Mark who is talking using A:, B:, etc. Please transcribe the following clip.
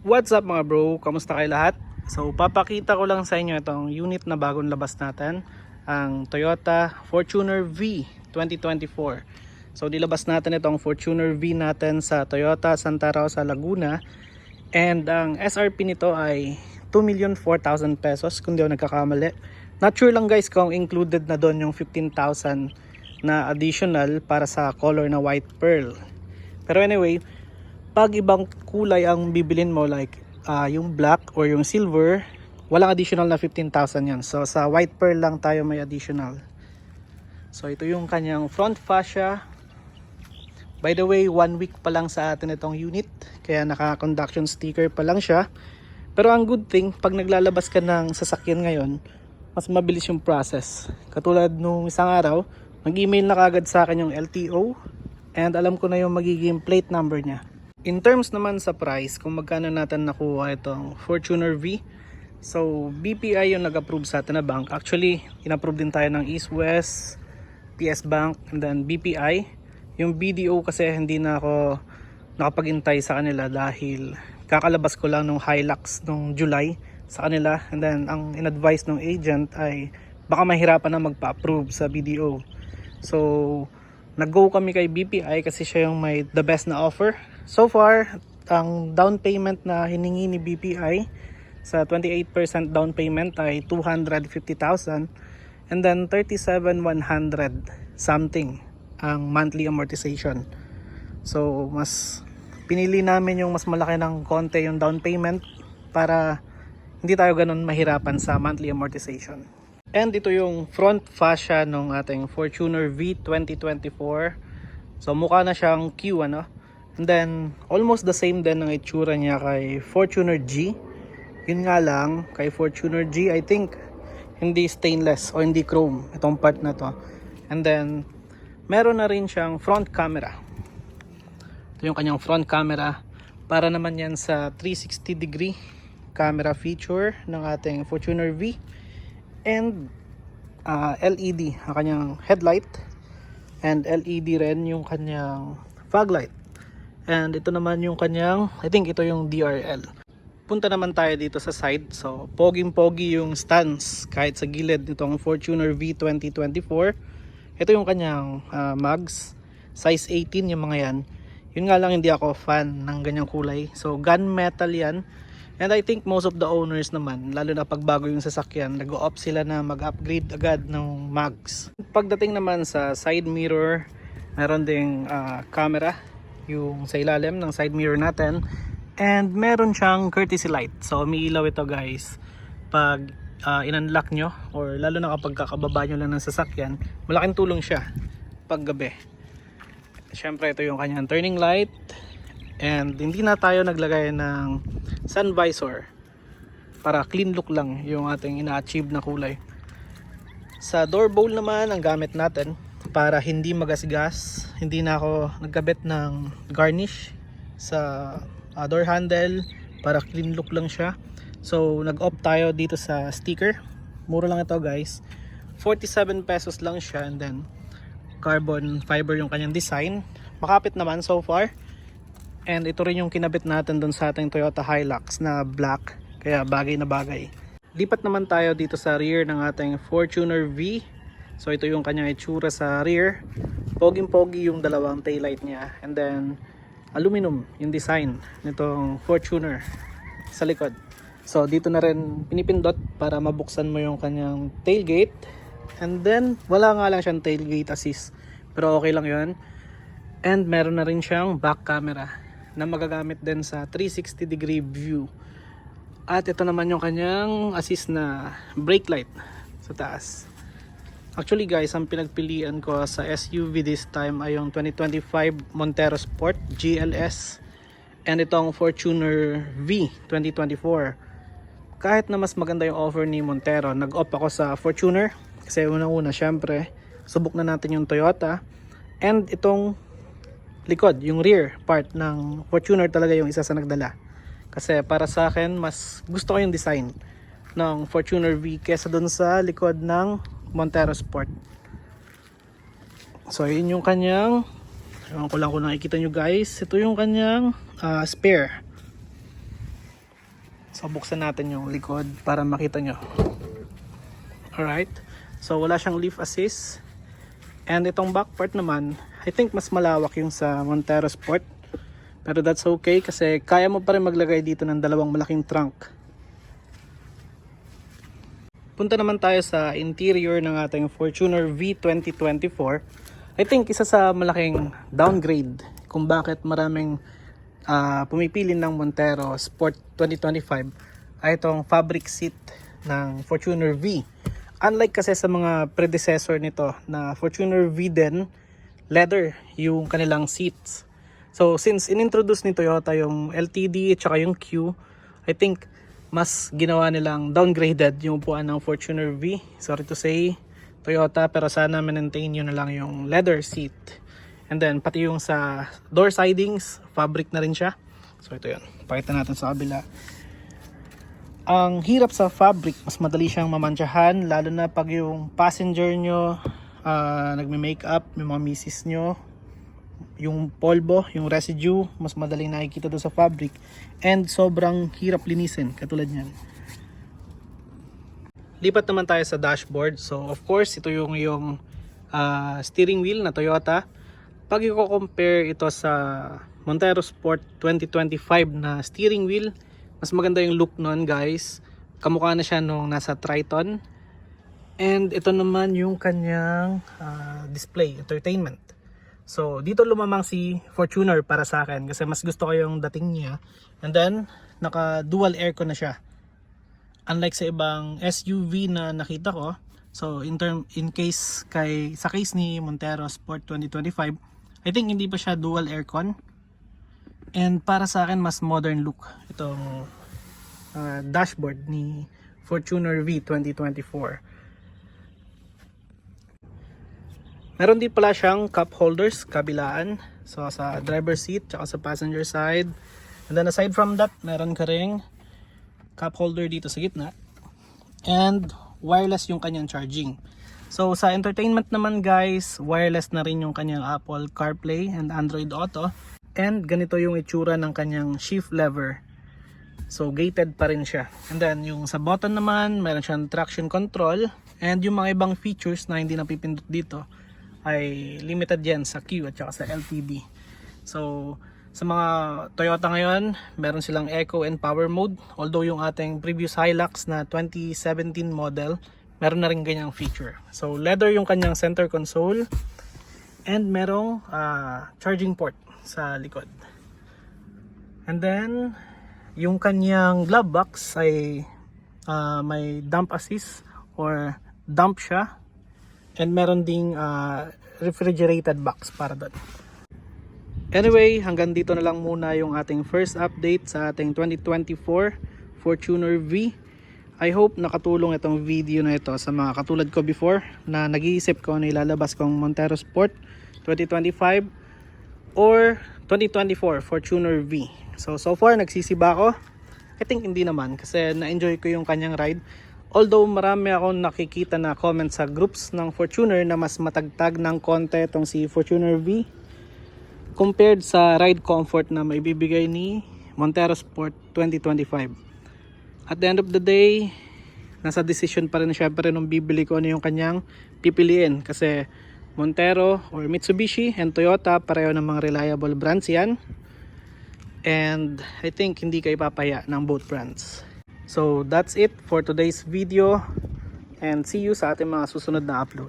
A: What's up mga bro? Kamusta kayo lahat? So papakita ko lang sa inyo itong unit na bagong labas natin, ang Toyota Fortuner V 2024. So nilabas natin itong Fortuner V natin sa Toyota Santa Rosa, Laguna, and ang SRP nito ay 2,004,000 pesos kung di ako nagkakamali. Not sure lang guys kung included na doon yung 15,000 na additional para sa color na white pearl. Pero anyway, pag ibang kulay ang bibilin mo like yung black or yung silver, walang additional na 15,000 yan. So sa white pearl lang tayo may additional. So ito yung kanyang front fascia. By the way, 1 week pa lang sa atin itong unit, kaya naka-conduction sticker pa lang siya. Pero ang good thing, pag naglalabas ka ng sasakyan ngayon, mas mabilis yung process. Katulad nung isang araw, nag-email na kagad sa akin yung LTO and alam ko na yung magiging plate number niya. In terms naman sa price, kung magkano natin nakuha itong Fortuner V, so BPI yung nag-approve sa atin na bank. Actually, in-approve din tayo ng East West, PS Bank, and then BPI. Yung BDO kasi hindi na ako nakapag-intay sa kanila dahil kakalabas ko lang nung Hilux nung July sa kanila, and then ang in-advise ng agent ay baka mahirapan na magpa-approve sa BDO. So nag-go kami kay BPI kasi siya yung may the best na offer. So far, ang down payment na hiningi ni BPI sa 28% down payment ay 250,000, and then 37,100 something ang monthly amortization. So mas pinili namin yung mas malaki ng konti yung down payment para hindi tayo ganun mahirapan sa monthly amortization. And ito yung front fascia ng ating Fortuner V 2024. So mukha na siyang Q, ano? And then almost the same din ang itsura niya kay Fortuner G. Yun nga lang, kay Fortuner G I think hindi stainless o hindi chrome itong part na to. And then meron na rin siyang front camera. Ito yung kanyang front camera. Para naman yan sa 360 degree camera feature ng ating Fortuner V. And LED ang kanyang headlight, and LED rin yung kanyang fog light. And ito naman yung kanyang, I think ito yung DRL. Punta naman tayo dito sa side. So poging-pogi yung stance kahit sa gilid nitong Fortuner V 2024. Ito yung kanyang mags, size 18 yung mga yan. Yun nga lang, hindi ako fan ng ganyang kulay. So gunmetal yan. And I think most of the owners naman, lalo na pag bago yung sasakyan, nag-o-opt sila na mag-upgrade agad ng mags. Pagdating naman sa side mirror, meron ding camera yung sa ilalim ng side mirror natin. And meron siyang courtesy light. So umiilaw ito guys pag in-unlock nyo, or lalo na kapag kakababa nyo lang ng sasakyan. Malaking tulong siya pag gabi. Siyempre ito yung kanyang turning light. And hindi na tayo naglagay ng sun visor para clean look lang yung ating ina-achieve na kulay. Sa door bowl naman ang gamit natin para hindi magasgas. Hindi na ako nagkabit ng garnish sa door handle para clean look lang siya. So nag-opt tayo dito sa sticker. Mura lang ito guys, 47 pesos lang siya, and then carbon fiber yung kanyang design. Makapit naman so far. And ito rin yung kinabit natin dun sa ating Toyota Hilux na black, kaya bagay na bagay. Lipat naman tayo dito sa rear ng ating Fortuner V. So ito yung kanyang itsura sa rear. Poging-pogi yung dalawang taillight niya, and then aluminum yung design nitong Fortuner sa likod. So dito na rin pinipindot para mabuksan mo yung kanyang tailgate. And then wala nga lang siyang tailgate assist, pero okay lang yun. And meron na rin siyang back camera na magagamit din sa 360 degree view. At ito naman yung kanyang assist na brake light sa taas. Actually guys, ang pinagpilian ko sa SUV this time ay yung 2025 Montero Sport GLS and itong Fortuner V 2024. Kahit na mas maganda yung offer ni Montero, nag-opt ako sa Fortuner kasi unang-una syempre subok na natin yung Toyota. And itong likod, yung rear part ng Fortuner talaga yung isa sa nagdala. Kasi para sa akin, mas gusto ko yung design ng Fortuner V kesa dun sa likod ng Montero Sport. So yun yung kanyang, ewan ko lang kung nakikita nyo guys, ito yung kanyang spare. So buksan natin yung likod para makita nyo. Alright, so wala siyang leaf assist. And itong back part naman, I think mas malawak yung sa Montero Sport. Pero that's okay kasi kaya mo pa rin maglagay dito ng dalawang malaking trunk. Punta naman tayo sa interior ng ating Fortuner V 2024. I think isa sa malaking downgrade kung bakit maraming pumipili ng Montero Sport 2025 ay itong fabric seat ng Fortuner V. Unlike kasi sa mga predecessor nito na Fortuner V din, leather yung kanilang seats. So since inintroduce ni Toyota yung LTD at saka yung Q, I think mas ginawa nilang downgraded yung upuan ng Fortuner V. Sorry to say Toyota, pero sana maintain nyo na lang yung leather seat. And then pati yung sa door sidings, fabric na rin siya. So ito yun, pakita natin sa kabila. Ang hirap sa fabric, mas madali siyang mamantsahan, lalo na pag yung passenger nyo nagme-makeup, may mga misis nyo, yung polvo, yung residue, mas madaling nakikita doon sa fabric. And sobrang hirap linisin, katulad nyan. Lipat naman tayo sa dashboard. So of course, ito yung steering wheel na Toyota. Pag i-compare ito sa Montero Sport 2025 na steering wheel, mas maganda yung look nun, guys. Kamukha na siya nung nasa Triton. And ito naman yung kanyang display, entertainment. So dito lumamang si Fortuner para sa akin kasi mas gusto ko yung dating niya. And then naka dual aircon na siya. Unlike sa ibang SUV na nakita ko. So in case sa case ni Montero Sport 2025, I think hindi pa siya dual aircon. And para sa akin mas modern look itong dashboard ni Fortuner V 2024. Meron din pala siyang cup holders kabilaan. So sa driver seat tsaka sa passenger side. And then aside from that, meron ka ring cup holder dito sa gitna. And wireless yung kanyang charging. So sa entertainment naman, guys, wireless na rin yung kanyang Apple CarPlay and Android Auto. And ganito yung itsura ng kanyang shift lever. So gated pa rin siya. And then yung sa button naman, meron siyang traction control. And yung mga ibang features na hindi napipindot dito ay limited yan sa Q at saka sa LTD. So sa mga Toyota ngayon, meron silang Eco and Power Mode. Although yung ating previous Hilux na 2017 model, meron na rin ganyang feature. So leather yung kanyang center console. And merong charging port sa likod. And then yung kanyang glove box ay may dump assist or dump siya. And meron ding refrigerated box para doon. Anyway, hanggang dito na lang muna yung ating first update sa ating 2024 Fortuner V. I hope nakatulong itong video na ito sa mga katulad ko before na nag-iisip ko na ilalabas kong Montero Sport 2025 or 2024 Fortuner V. So far nagsisiba ako. I think hindi naman kasi na-enjoy ko yung kanyang ride. Although marami akong nakikita na comment sa groups ng Fortuner na mas matagtag ng konti itong si Fortuner V compared sa ride comfort na maibibigay ni Montero Sport 2025. At the end of the day, nasa decision pa rin syempre nung bibili ko ano yung kanyang pipiliin kasi Montero or Mitsubishi and Toyota pareho ng mga reliable brands yan. And I think hindi ka ipapaya ng both brands. So that's it for today's video and see you sa ating mga susunod na upload.